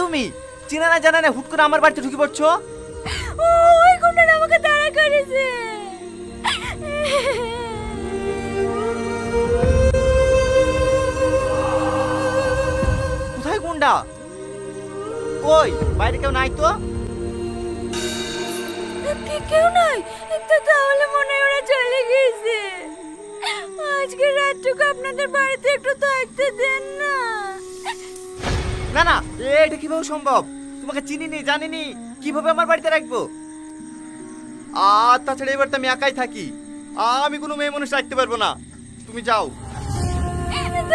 তুমি? চেনা না জানা না হুট করে আমার বাড়িতে ঢুকে পড়ছো? ওই গুন্ডাটা আমাকে তাড়া করেছে। কোথায় গুন্ডা? কই বাইরে কেউ নাই তো? কেউ নাই তো, তাহলে মনে হয় ওরা চলে গেছে। আজকে রাতটুকু আপনাদের বাড়িতে একটু থাকতে দেন না। না না, এটা কিভাবে সম্ভব? তোমাকে চিনিনি জানিনি, কিভাবে আমার বাড়িতে রাখবো? আর তাছাড়া এবার তো আমি একাই থাকি, আমি কোনো মেয়ে মানুষ রাখতে পারবো না। তুমি যাও।